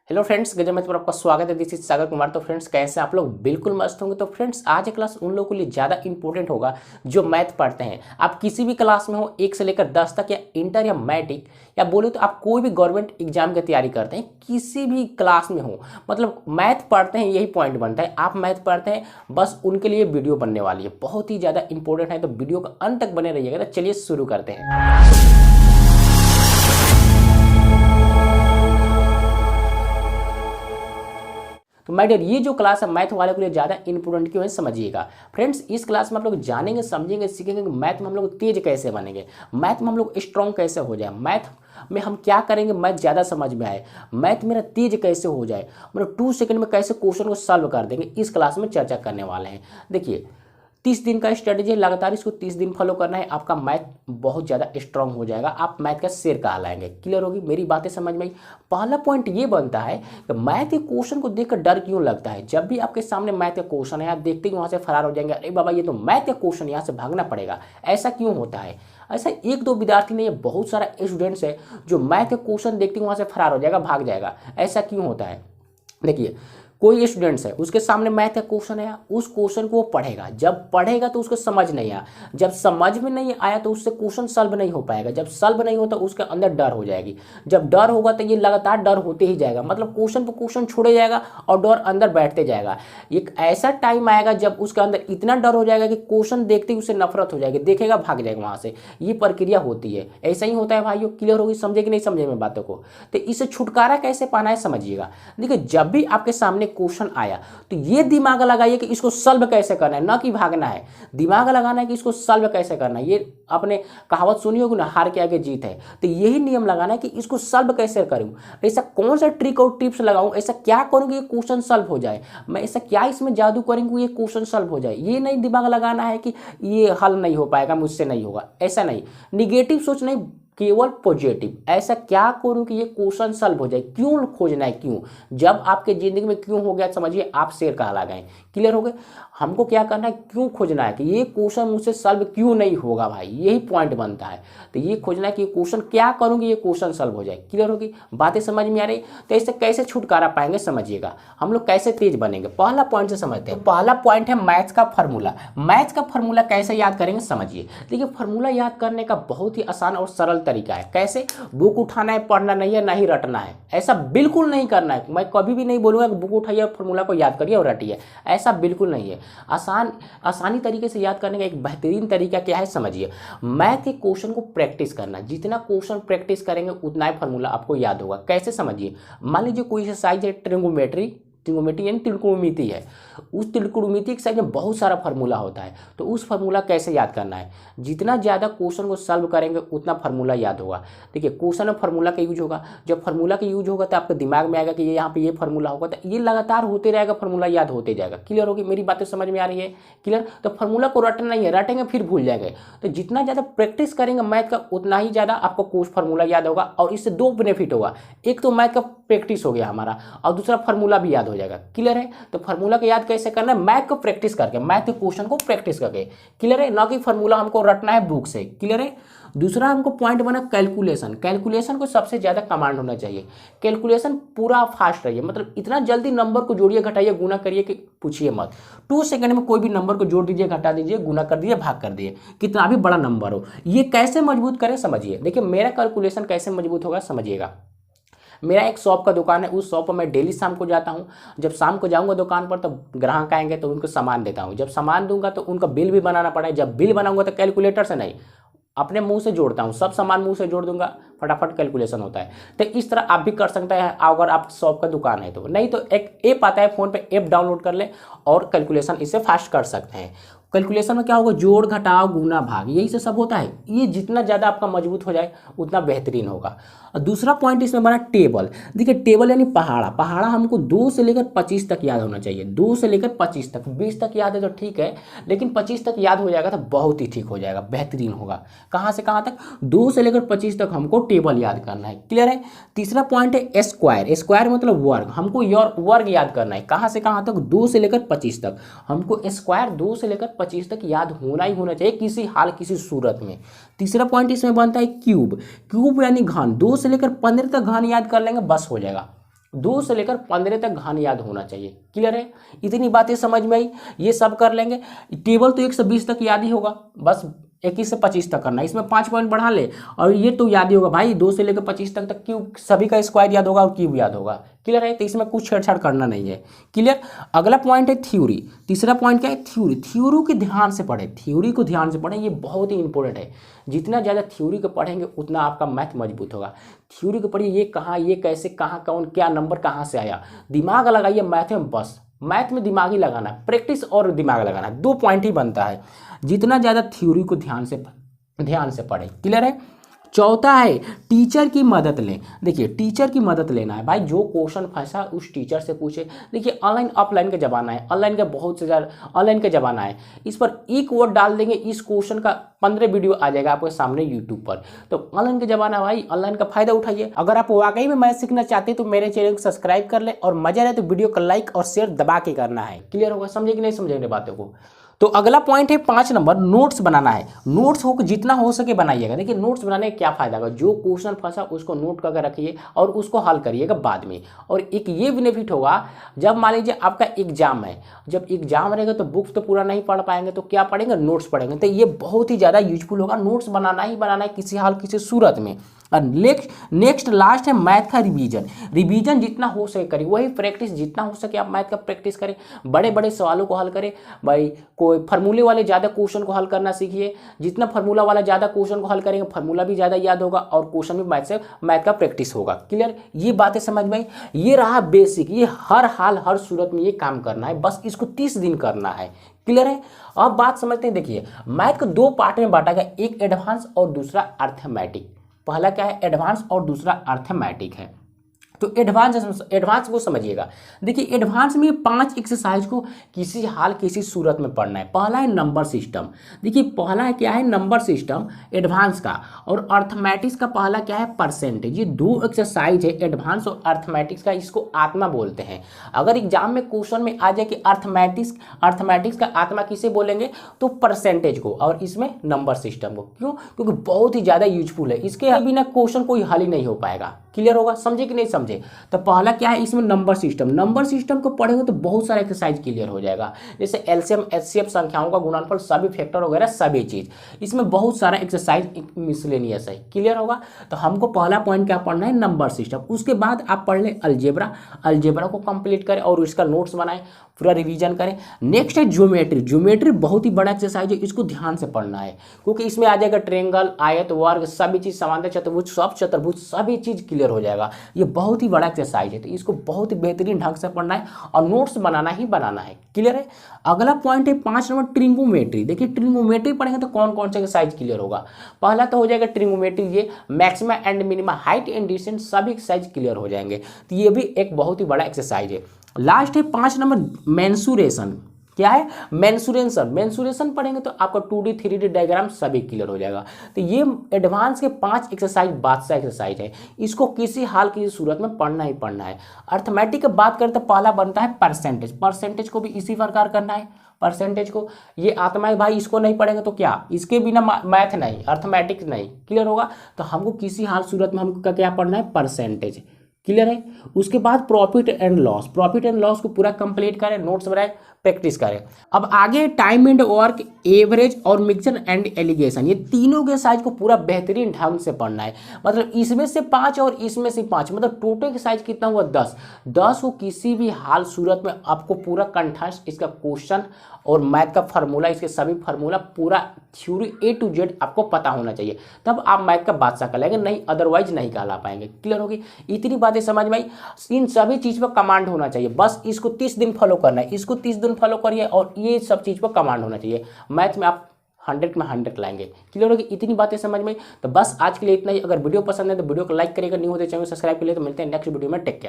Hello friends, गजब math पर आपका स्वागत है। This is Sagar Kumar. तो फ्रेंड्स, कैसे आप लोग? बिल्कुल मस्त होंगे। तो फ्रेंड्स, आज ये क्लास उन लोगों के लिए ज़्यादा इंपॉर्टेंट होगा जो मैथ पढ़ते हैं। आप किसी भी क्लास में हो, 1 से लेकर 10 तक, या इंटर या मैट्रिक, या बोले तो आप कोई भी गवर्नमेंट एग्जाम की तैयारी करते हैं, किसी भी क्लास में हो, मतलब मैथ पढ़ते हैं, यही पॉइंट बनता है। आप मैथ पढ़ते हैं, बस उनके लिए वीडियो बनने वाली है, बहुत ही ज़्यादा इंपॉर्टेंट है। तो वीडियो का अंत तक बने रहिएगा। तो चलिए शुरू करते हैं। तो माय डियर, ये जो क्लास है मैथ वाले के लिए ज़्यादा इंपॉर्टेंट क्यों है, समझिएगा। फ्रेंड्स, इस क्लास में आप लोग जानेंगे, समझेंगे, सीखेंगे कि मैथ में हम लोग तेज कैसे बनेंगे, मैथ में हम लोग स्ट्रॉन्ग कैसे हो जाए, मैथ में हम क्या करेंगे मैथ ज़्यादा समझ में आए, मैथ मेरा तेज कैसे हो जाए, मतलब 2 सेकंड में कैसे क्वेश्चन को सॉल्व कर देंगे, इस क्लास में चर्चा करने वाले हैं। देखिए, 30 दिन का स्ट्रेटेजी है, लगातार इसको 30 दिन फॉलो करना है, आपका मैथ बहुत ज़्यादा स्ट्रांग हो जाएगा, आप मैथ का शेर कहलाएंगे। क्लियर होगी मेरी बातें समझ में आई? पहला पॉइंट ये बनता है कि मैथ के क्वेश्चन को देखकर डर क्यों लगता है। जब भी आपके सामने मैथ का क्वेश्चन है, आप देखते ही वहाँ से फरार हो जाएंगे, अरे बाबा ये तो मैथ का क्वेश्चन, यहाँ से भागना पड़ेगा। ऐसा क्यों होता है? ऐसा 1-2 विद्यार्थी नहीं है, बहुत सारा स्टूडेंट्स है जो मैथ के क्वेश्चन देखते ही वहाँ से फरार हो जाएगा, भाग जाएगा। ऐसा क्यों होता है? देखिए, कोई स्टूडेंट्स है, उसके सामने मैथ का क्वेश्चन है, उस क्वेश्चन को वो पढ़ेगा, जब पढ़ेगा तो उसको समझ नहीं आया, जब समझ में नहीं आया तो उससे क्वेश्चन सॉल्व नहीं हो पाएगा, जब सॉल्व नहीं होता उसके अंदर डर हो जाएगी, जब डर होगा तो ये लगातार डर होते ही जाएगा, मतलब क्वेश्चन पर क्वेश्चन छोड़े जाएगा और डर अंदर बैठते जाएगा। एक ऐसा टाइम आएगा जब उसके अंदर इतना डर हो जाएगा कि क्वेश्चन देखते ही उसे नफरत हो जाएगी, देखेगा भाग जाएगा वहाँ से। ये प्रक्रिया होती है, ऐसा ही होता है भाइयों। क्लियर होगी? समझे कि नहीं समझे मैं बातों को? तो इससे छुटकारा कैसे पाना है, समझिएगा। देखिए, जब भी आपके सामने क्वेश्चन आया तो ये दिमाग लगाइए कि इसको सॉल्व कैसे करना है, ना कि भागना है। दिमाग लगाना है कि इसको सॉल्व कैसे करना है। ये आपने कहावत सुनी होगी ना, हार के आगे जीत है। तो यही नियम लगाना है कि इसको सॉल्व कैसे करूं, ऐसा कौन सा ट्रिक और टिप्स लगाऊं, ऐसा क्या करूं कि ये क्वेश्चन सॉल्व हो जाए, मैं ऐसा क्या इसमें जादू करूंगी ये क्वेश्चन सॉल्व हो जाए। ये नहीं दिमाग लगाना है कि ये हल नहीं हो पाएगा, मुझसे नहीं होगा, ऐसा नहीं। निगेटिव सोच नहीं, केवल पॉजिटिव। ऐसा क्या करूं कि ये क्वेश्चन सॉल्व हो जाए। क्यों खोजना है, क्यों? जब आपके जिंदगी में क्यों हो गया, समझिए आप शेर कहला गए। क्लियर हो गए? हमको क्या करना है, क्यों खोजना है कि ये क्वेश्चन मुझसे सॉल्व क्यों नहीं होगा भाई, यही पॉइंट बनता है। तो ये खोजना है कि क्वेश्चन क्या करूँ कि ये क्वेश्चन सॉल्व हो जाए। क्लियर होगी? बातें समझ में आ रही? तो इससे कैसे छुटकारा पाएंगे, समझिएगा। हम लोग कैसे तेज बनेंगे, पहला पॉइंट से समझते हैं। पहला पॉइंट है मैथ्स का फार्मूला। मैथ्स का फार्मूला कैसे याद करेंगे, समझिए। देखिए, फार्मूला याद करने का बहुत ही आसान और सरल तरीका है। कैसे? बुक उठाना है, पढ़ना नहीं है, ना ही रटना है। ऐसा बिल्कुल नहीं करना है। मैं कभी भी नहीं बोलूंगा कि बुक उठाइए, फार्मूला को याद करिए और रटिए, ऐसा बिल्कुल नहीं है। आसानी तरीके से याद करने का एक बेहतरीन तरीका क्या है, समझिए। मैथ के क्वेश्चन को प्रैक्टिस करना, जितना क्वेश्चन प्रैक्टिस करेंगे उतना ही फार्मूला आपको याद होगा। कैसे, समझिए। मान लीजिए कोई एक्सरसाइज है, ट्रिगोनोमेट्री यानी त्रिकोणमिति है। उस त्रिकोणमिति एक्सरसाइज में बहुत सारा फार्मूला होता है, तो उस फार्मूला कैसे याद करना है। जितना ज़्यादा क्वेश्चन को सॉल्व करेंगे उतना फार्मूला याद होगा। देखिए, क्वेश्चन में फार्मूला का यूज होगा, जब फार्मूला का यूज होगा तो आपके दिमाग में आएगा कि ये यहाँ पे ये फार्मूला होगा, तो ये लगातार होते रहेगा, फार्मूला याद होते जाएगा। क्लियर होगी मेरी बातें समझ में आ रही है? क्लियर? तो फार्मूला को रटना नहीं है, रटेंगे फिर भूल जाएंगे। तो जितना ज़्यादा प्रैक्टिस करेंगे मैथ का, उतना ही ज़्यादा आपको कोर्स फार्मूला याद होगा। और इससे 2 बेनिफिट होगा, एक तो मैथ का प्रैक्टिस हो गया हमारा, और दूसरा फार्मूला भी याद हो जाएगा। क्लियर है? तो फार्मूला को याद कैसे करना है, मैथ को प्रैक्टिस करके, मैथ के क्वेश्चन को प्रैक्टिस करके। क्लियर है? ना कि फार्मूला हमको रटना है बुक से। क्लियर है? दूसरा हमको पॉइंट बना कैलकुलेशन। कैलकुलेशन को सबसे ज्यादा कमांड होना चाहिए। कैलकुलेशन पूरा फास्ट रहिए, मतलब इतना जल्दी नंबर को जोड़िए, घटाइए, गुना करिए कि पूछिए मत। 2 सेकंड में कोई भी नंबर को जोड़ दीजिए, घटा दीजिए, गुना कर दीजिए, भाग कर दिए, कितना भी बड़ा नंबर हो। ये कैसे मजबूत करें, समझिए। देखिए, मेरा कैलकुलेशन कैसे मजबूत होगा, समझिएगा। मेरा एक शॉप का दुकान है, उस शॉप पर मैं डेली शाम को जाता हूँ। जब शाम को जाऊँगा दुकान पर तो ग्राहक आएंगे तो उनको सामान देता हूँ। जब सामान दूंगा तो उनका बिल भी बनाना पड़ेगा। जब बिल बनाऊंगा तो कैलकुलेटर से नहीं, अपने मुंह से जोड़ता हूँ। सब सामान मुंह से जोड़ दूंगा, फटाफट कैलकुलेशन होता है। तो इस तरह आप भी कर सकते हैं अगर आप शॉप का दुकान है तो। नहीं तो एक ऐप आता है फ़ोन पे, ऐप डाउनलोड कर ले और कैलकुलेशन इससे फास्ट कर सकते हैं। कैलकुलेशन में क्या होगा, जोड़ घटाव गुना भाग, यही से सब होता है। ये जितना ज़्यादा आपका मजबूत हो जाए उतना बेहतरीन होगा। और दूसरा पॉइंट इसमें बना टेबल। देखिए, टेबल यानी पहाड़ा। पहाड़ा हमको 2 से लेकर 25 तक याद होना चाहिए। 2 से लेकर 25 तक, 20 तक याद है तो ठीक है, लेकिन 25 तक याद हो जाएगा तो बहुत ही ठीक हो जाएगा, बेहतरीन होगा। कहाँ से कहाँ तक? 2 से लेकर 25 तक हमको टेबल याद करना है। क्लियर है? तीसरा पॉइंट है स्क्वायर। स्क्वायर मतलब वर्ग, हमको वर्ग याद करना है। कहाँ से कहाँ तक? 2 से लेकर 25 तक हमको स्क्वायर 2 से लेकर 25 तक याद होना ही होना चाहिए, किसी हाल किसी सूरत में। तीसरा पॉइंट इसमें बनता है क्यूब। क्यूब यानी घन। 2 से लेकर 15 तक घन याद कर लेंगे, बस हो जाएगा। 2 से लेकर 15 तक घन याद होना चाहिए। क्लियर है, इतनी बातें समझ में आई, ये सब कर लेंगे। टेबल तो 1 से 20 तक याद ही होगा, बस 21 से 25 तक करना है, इसमें 5 पॉइंट बढ़ा ले। और ये तो याद ही होगा भाई, 2 से लेकर 25 तक क्यूब, सभी का स्क्वायर याद होगा और क्यूब याद होगा। क्लियर है, तो इसमें कुछ छेड़छाड़ करना नहीं है। क्लियर। अगला पॉइंट है थ्योरी। तीसरा पॉइंट क्या है, थ्योरी। थ्योरी को ध्यान से पढ़े, थ्योरी को ध्यान से पढ़ें, ये बहुत ही इंपॉर्टेंट है। जितना ज़्यादा थ्योरी को पढ़ेंगे उतना आपका मैथ मजबूत होगा। थ्योरी को पढ़िए, ये कहाँ, ये कैसे, कहाँ, कौन, क्या नंबर कहाँ से आया, दिमाग लगाइए मैथ में। बस मैथ में दिमाग ही लगाना, प्रैक्टिस और दिमाग लगाना, 2 पॉइंट ही बनता है। जितना ज़्यादा थ्योरी को ध्यान से पढ़ें। क्लियर है। चौथा है टीचर की मदद लें। देखिए टीचर की मदद लेना है भाई, जो क्वेश्चन फंसा उस टीचर से पूछे। देखिए ऑनलाइन ऑफलाइन का ज़माना है, ऑनलाइन का बहुत से ज़्यादा ऑनलाइन का ज़माना है। इस पर एक वर्ड डाल देंगे, इस क्वेश्चन का 15 वीडियो आ जाएगा आपके सामने यूट्यूब पर। तो ऑनलाइन का ज़माना भाई, ऑनलाइन का फायदा उठाइए। अगर आप वाकई में मैथ सीखना चाहते हैं तो मेरे चैनल को सब्सक्राइब कर ले, और मजा आए तो वीडियो को लाइक और शेयर दबा के करना है। क्लियर होगा, समझे कि नहीं समझेंगे बातों को। तो अगला पॉइंट है 5 नंबर, नोट्स बनाना है। नोट्स हो जितना हो सके बनाइएगा। देखिए नोट्स बनाने का क्या फायदा होगा, जो क्वेश्चन फंसा उसको नोट करके रखिए और उसको हल करिएगा बाद में। और एक ये बेनिफिट होगा, जब मान लीजिए आपका एग्जाम है, जब एग्जाम रहेगा तो बुक्स तो पूरा नहीं पढ़ पाएंगे, तो क्या पढ़ेंगे, नोट्स पढ़ेंगे। तो ये बहुत ही ज़्यादा यूजफुल होगा। नोट्स बनाना ही बनाना है किसी हाल किसी सूरत में। और नेक्स्ट लास्ट है मैथ का रिवीजन। रिवीजन जितना हो सके करिए, वही प्रैक्टिस जितना हो सके आप मैथ का प्रैक्टिस करें। बड़े बड़े सवालों को हल करें भाई, कोई फार्मूले वाले ज़्यादा क्वेश्चन को हल करना सीखिए। जितना फार्मूला वाला ज़्यादा क्वेश्चन को हल करेंगे, फार्मूला भी ज़्यादा याद होगा और क्वेश्चन भी मैथ का प्रैक्टिस होगा। क्लियर, ये बातें समझ में आई। ये रहा बेसिक, ये हर हाल हर सूरत में ये काम करना है, बस इसको 30 दिन करना है। क्लियर है। अब बात समझते हैं। देखिए मैथ को 2 पार्ट में बांटा गया, एक एडवांस और दूसरा अर्थमेटिक। पहला क्या है, एडवांस, और दूसरा अर्थमेटिक है। तो एडवांस को समझिएगा। देखिए एडवांस में 5 एक्सरसाइज को किसी हाल किसी सूरत में पढ़ना है। पहला है नंबर सिस्टम। देखिए पहला है क्या है, नंबर सिस्टम एडवांस का, और अर्थमेटिक्स का पहला क्या है, परसेंटेज। ये 2 एक्सरसाइज है एडवांस और अर्थमेटिक्स का, इसको आत्मा बोलते हैं। अगर एग्जाम में क्वेश्चन में आ जाए कि अर्थमेटिक्स का आत्मा किसे बोलेंगे, तो परसेंटेज को, और इसमें नंबर सिस्टम को। क्यों, क्योंकि बहुत ही ज़्यादा यूजफुल है, इसके बिना क्वेश्चन कोई हल ही नहीं हो पाएगा। क्लियर होगा, समझे कि नहीं समझे। तो पहला क्या है, इसमें नंबर सिस्टम को पढ़ेंगे तो बहुत सारा एक्सरसाइज क्लियर हो जाएगा। जैसे एलसीएम एचसीएफ, संख्याओं का गुणनफल, सभी फैक्टर वगैरह सभी चीज, इसमें बहुत सारा एक्सरसाइज मिसलेनियस है। क्लियर होगा। तो हमको पहला पॉइंट क्या पढ़ना है, नंबर सिस्टम। उसके बाद आप पढ़ लें अलजेब्रा को कंप्लीट करें और इसका नोट्स बनाएं, पूरा रिवीजन करें। नेक्स्ट है ज्योमेट्री बहुत ही बड़ा एक्सरसाइज है, इसको ध्यान से पढ़ना है, क्योंकि इसमें आ जाएगा ट्रेंगल, आयत, वर्ग, सभी चीज, समांतर चतुर्भुज, सब चतुर्भुज, सभी चीज क्लियर हो जाएगा। ये बहुत ही बड़ा एक्सरसाइज है, तो इसको बहुत ही बेहतरीन ढंग से पढ़ना है और नोट्स बनाना ही बनाना है। क्लियर है। अगला पॉइंट है 5 नंबर, ट्रिग्नोमेट्री। देखिए ट्रिग्नोमेट्री पढ़ेंगे तो कौन कौन से एक्सरसाइज क्लियर होगा। पहला तो हो जाएगा ट्रिग्नोमेट्री, ये maxima and minima, height and distance, सभी एक्सरसाइज क्लियर हो जाएंगे। तो ये भी एक बहुत ही बड़ा एक्सरसाइज है। लास्ट है 5 नंबर, मेंसुरेशन। क्या है, मेंसुरेशन पढ़ेंगे तो आपका 2D 3D डायग्राम सभी क्लियर हो जाएगा। तो ये एडवांस के 5 एक्सरसाइज बादशाह एक्सरसाइज है, इसको किसी हाल की सूरत में पढ़ना ही पढ़ना है। अर्थमेटिक की बात करें तो पहला बनता है परसेंटेज को भी इसी प्रकार करना है। परसेंटेज को ये आत्मा है भाई, इसको नहीं पढ़ेंगे तो क्या, इसके बिना मैथ नहीं, अर्थमेटिक्स नहीं। क्लियर होगा। तो हमको किसी हाल सूरत में हमको क्या पढ़ना है, परसेंटेज। क्लियर है। उसके बाद प्रॉफिट एंड लॉस को पूरा कंप्लीट करें, नोट्स बनाए, प्रैक्टिस करें। अब आगे टाइम एंड वर्क, एवरेज और मिक्सचर एंड एलिगेशन, ये तीनों के साइज को पूरा बेहतरीन ढंग से पढ़ना है। मतलब इसमें से 5 और इसमें से 5, मतलब टोटल के साइज कितना हुआ, 10 को किसी भी हाल सूरत में आपको पूरा कंठस्थ, इसका क्वेश्चन और मैथ का फार्मूला, इसके सभी फार्मूला, पूरा थ्योरी A to Z आपको पता होना चाहिए, तब आप मैथ का बादशाह कहलाएंगे, नहीं अदरवाइज नहीं कहला पाएंगे। क्लियर होगी। इतनी बातें समझ में आई। इन सभी चीज़ पर कमांड होना चाहिए, बस इसको 30 दिन फॉलो करना है, इसको 30 दिन फॉलो करिए और ये सब चीज़ पर कमांड होना चाहिए। मैथ में आप 100 में 100 लाएंगे। क्लियर होगी। इतनी बातें समझ में। तो बस आज के लिए इतना ही। अगर वीडियो पसंद है तो वीडियो को लाइक करिएगा, न्यू होते चैनल सब्सक्राइब करिए। तो मिलते हैं नेक्स्ट वीडियो में। Take care.